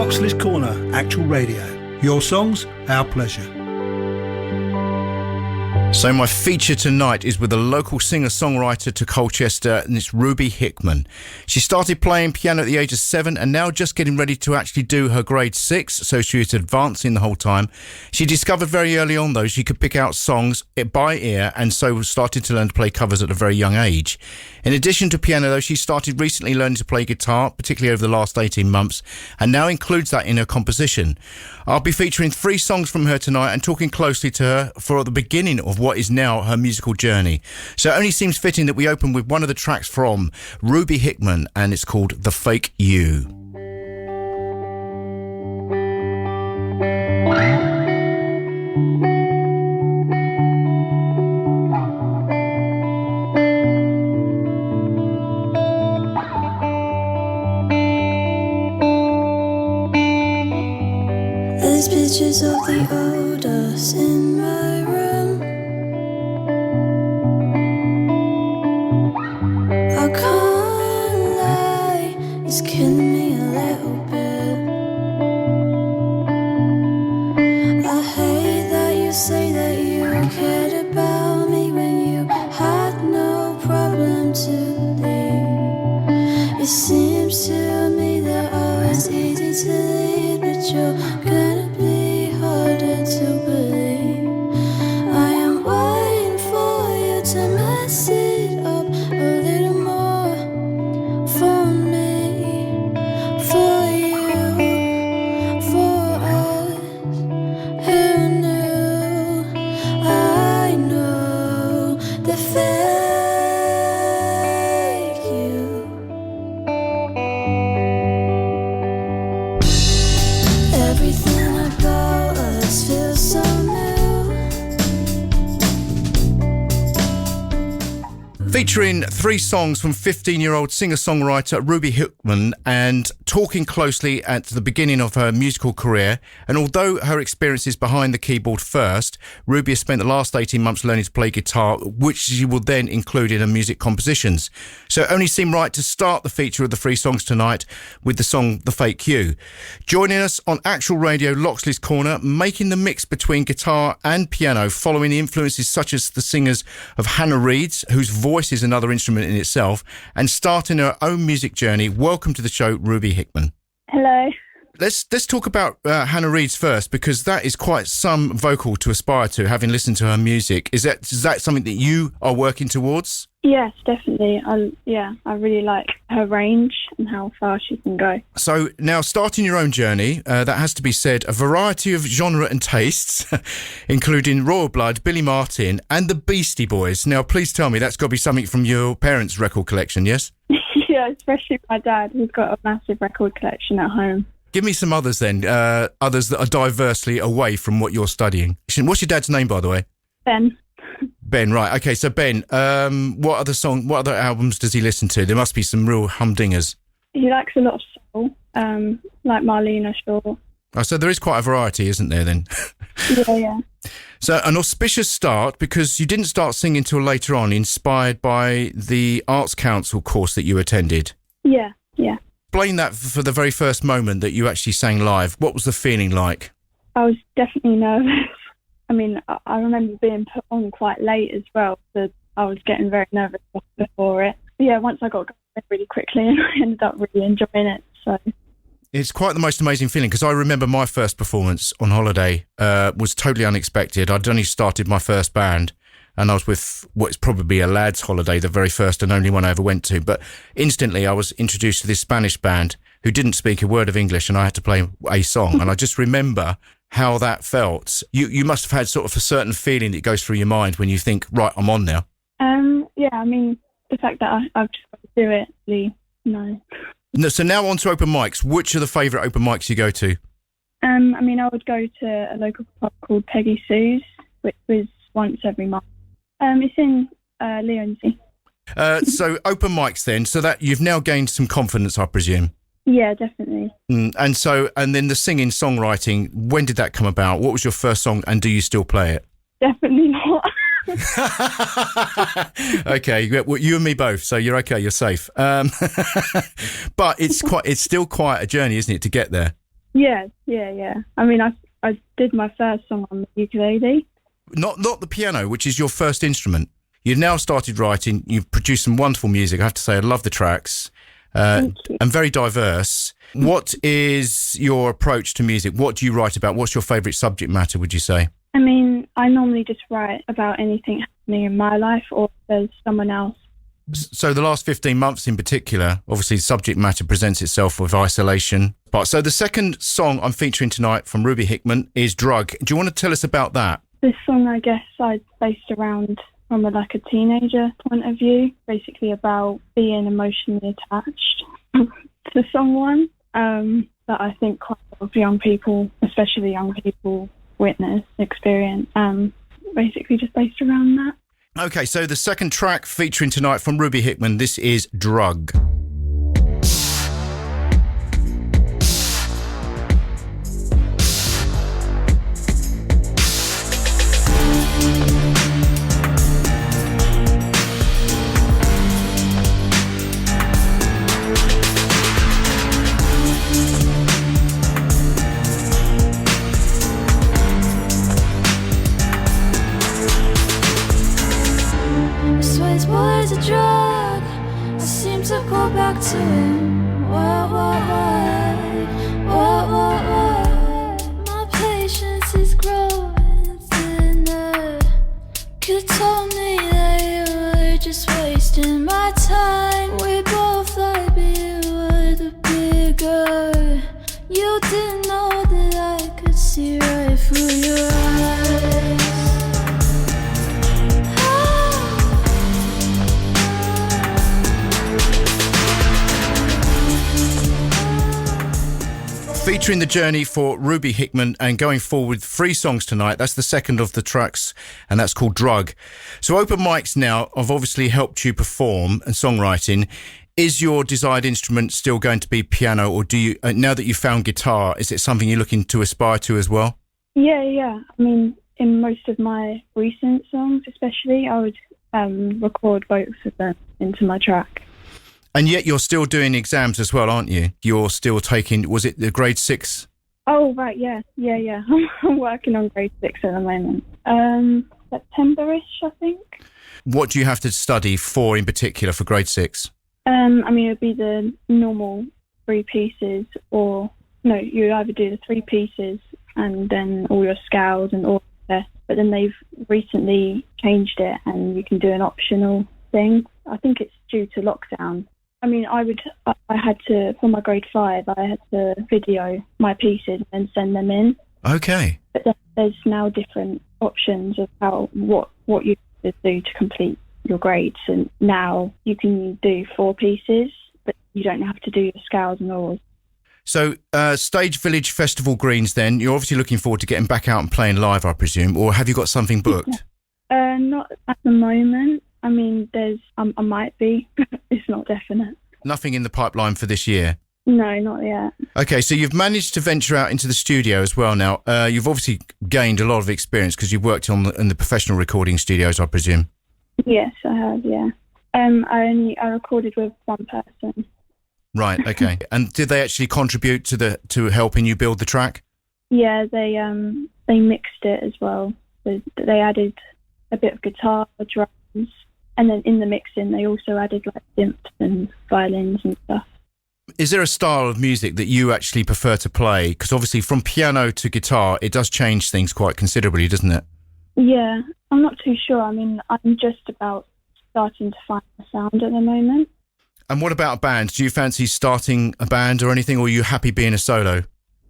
Loxley's Corner, Actual Radio. Your songs, our pleasure. So my feature tonight is with a local singer-songwriter to Colchester, and it's Ruby Hickman. She started playing piano at the age of 7 and now just getting ready to actually do her grade 6, so she was advancing the whole time. She discovered very early on, though, she could pick out songs by ear, and so started to learn to play covers at a very young age. In addition to piano, though, she started recently learning to play guitar, particularly over the last 18 months, and now includes that in her composition. I'll be featuring 3 songs from her tonight and talking closely to her for the beginning of what is now her musical journey. So it only seems fitting that we open with one of the tracks from Ruby Hickman, and it's called The Fake You. There's pictures of the old us in my room. I can't lie, it's killing me a little bit. I hate that you say that you cared about me when you had no problem to leave. It seems to me that I was easy to lead, but you're gonna be harder to believe. I am waiting for you to mess it up a little more for me, for you, for us. Who knew? I know the fake you. Everything about us feels so new. Featuring 3 songs from 15-year-old singer-songwriter Ruby Hickman, and talking closely at the beginning of her musical career. And although her experience is behind the keyboard first, Ruby has spent the last 18 months learning to play guitar, which she will then include in her music compositions. So it only seemed right to start the feature of the 3 songs tonight with the song The Fake You. Joining us on Actual Radio, Loxley's Corner, making the mix between guitar and piano, following the influences such as the singers of Hannah Reid's, whose voice is another instrument in itself, and starting her own music journey. Welcome to the show, Ruby Hickman. Hello. Let's talk about Hannah Reid's first, because that is quite some vocal to aspire to, having listened to her music. Is that something that you are working towards? Yes, definitely. I really like her range and how far she can go. So now, starting your own journey, that has to be said, a variety of genre and tastes, including Royal Blood, Billy Martin and the Beastie Boys. Now, please tell me that's got to be something from your parents' record collection, yes? Yeah, especially my dad, who's got a massive record collection at home. Give me some others then, others that are diversely away from what you're studying. What's your dad's name, by the way? Ben. Ben, right. Okay, so Ben, what other albums does he listen to? There must be some real humdingers. He likes a lot of soul, like Marlena Shaw. Oh, so there is quite a variety, isn't there, then? Yeah. So an auspicious start, because you didn't start singing till later on, inspired by the Arts Council course that you attended. Yeah. Explain that for the very first moment that you actually sang live. What was the feeling like? I was definitely nervous. I mean, I remember being put on quite late as well, so I was getting very nervous before it. But yeah, once I got going really quickly, and I ended up really enjoying it. So it's quite the most amazing feeling, because I remember my first performance on holiday was totally unexpected. I'd only started my first band, and I was with what's probably a lad's holiday, the very first and only one I ever went to. But instantly I was introduced to this Spanish band who didn't speak a word of English, and I had to play a song. And I just remember how that felt. You must have had sort of a certain feeling that goes through your mind when you think, right, I'm on now. Yeah, I mean, the fact that I've just got to do it, really, no. So now on to open mics. Which are the favourite open mics you go to? I mean, I would go to a local pub called Peggy Sue's, which was once every month. It's in Leonsea. So open mics then, so that you've now gained some confidence, I presume. Yeah, definitely. And then the singing, songwriting, when did that come about? What was your first song, and do you still play it? Definitely not. Okay, well, you and me both, so you're okay, you're safe. But it's still quite a journey, isn't it, to get there? Yeah. I mean, I did my first song on the ukulele. Not the piano, which is your first instrument. You've now started writing. You've produced some wonderful music. I have to say, I love the tracks. Thank you. And very diverse. What is your approach to music? What do you write about? What's your favourite subject matter, would you say? I mean, I normally just write about anything happening in my life, or if there's someone else. So the last 15 months in particular, obviously subject matter presents itself with isolation. But so the second song I'm featuring tonight from Ruby Hickman is Drug. Do you want to tell us about that? This song, I guess, I based around from a teenager point of view, basically about being emotionally attached to someone that I think quite a lot of young people, especially young people, witness, experience, basically just based around that. Okay, so the second track featuring tonight from Ruby Hickman, this is Drug. Swears boy's a drug. I seem to go back to him. Why? My patience is growing thinner. Could told me that you were just wasting my time. We both thought you were the bigger. You didn't know that I could see right through your eyes. Featuring the journey for Ruby Hickman and going forward with 3 songs tonight. That's the second of the tracks, and that's called Drug. So open mics now have obviously helped you perform and songwriting. Is your desired instrument still going to be piano, or do you, now that you've found guitar, is it something you're looking to aspire to as well? Yeah. I mean, in most of my recent songs especially, I would record both of them into my track. And yet you're still doing exams as well, aren't you? You're still taking, was it the grade 6? Oh, right, yeah. I'm working on grade 6 at the moment. September-ish, I think. What do you have to study for in particular for grade 6? I mean, it would be the normal 3 pieces, or, no, you either do the 3 pieces and then all your scales and all the tests, but then they've recently changed it and you can do an optional thing. I think it's due to lockdown. I mean, I had to, for my grade 5, I had to video my pieces and send them in. Okay. But then there's now different options of what you do to complete your grades. And now you can do 4 pieces, but you don't have to do the scales and all. So, Stage Village Festival Greens then, you're obviously looking forward to getting back out and playing live, I presume, or have you got something booked? Not at the moment. I mean, I might be. It's not definite. Nothing in the pipeline for this year? No, not yet. Okay, so you've managed to venture out into the studio as well now. You've obviously gained a lot of experience because you've worked in the professional recording studios, I presume. Yes, I have, yeah. I recorded with one person. Right, okay. And did they actually contribute to helping you build the track? Yeah, they mixed it as well. They added a bit of guitar, drums, and then in the mixing they also added synths and violins and stuff. Is there a style of music that you actually prefer to play? Because obviously from piano to guitar, it does change things quite considerably, doesn't it? Yeah, I'm not too sure. I mean, I'm just about starting to find a sound at the moment. And what about a band? Do you fancy starting a band or anything, or are you happy being a solo?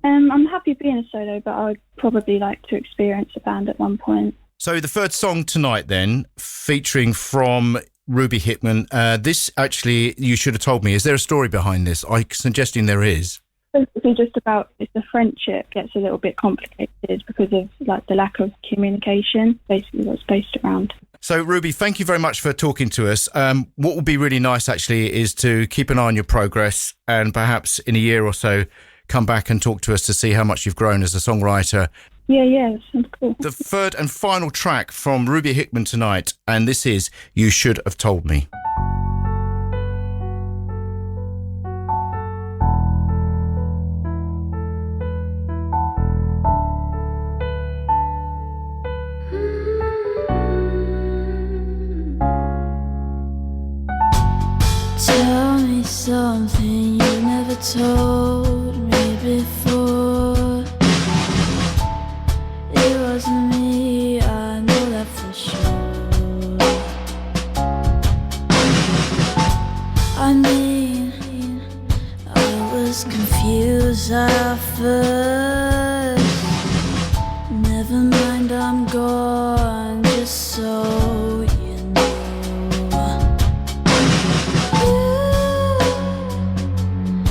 I'm happy being a solo, but I would probably like to experience a band at one point. So the third song tonight then, featuring from Ruby Hickman, this actually, you should have told me, is there a story behind this? I'm suggesting there is. Basically just about if the friendship gets a little bit complicated because of the lack of communication, basically what's based around. So Ruby, thank you very much for talking to us. What would be really nice actually is to keep an eye on your progress and perhaps in a year or so come back and talk to us to see how much you've grown as a songwriter. Yeah, that sounds cool. The third and final track from Ruby Hickman tonight, and this is You Should Have Told Me. our first. Never mind, I'm gone, just so you know.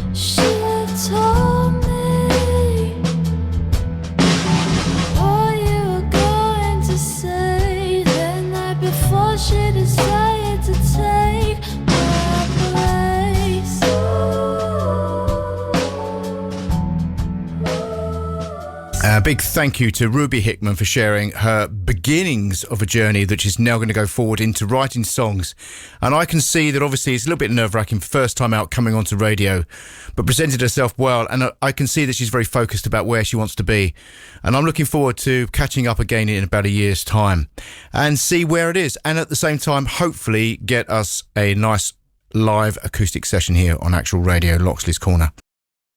You should have told me what you were going to say the night before. She decided to take my place. A big thank you to Ruby Hickman for sharing her beginnings of a journey that she's now going to go forward into writing songs. And I can see that obviously it's a little bit nerve-wracking, first time out coming onto radio, but presented herself well. And I can see that she's very focused about where she wants to be. And I'm looking forward to catching up again in about a year's time and see where it is. And at the same time, hopefully get us a nice live acoustic session here on Actual Radio, Loxley's Corner.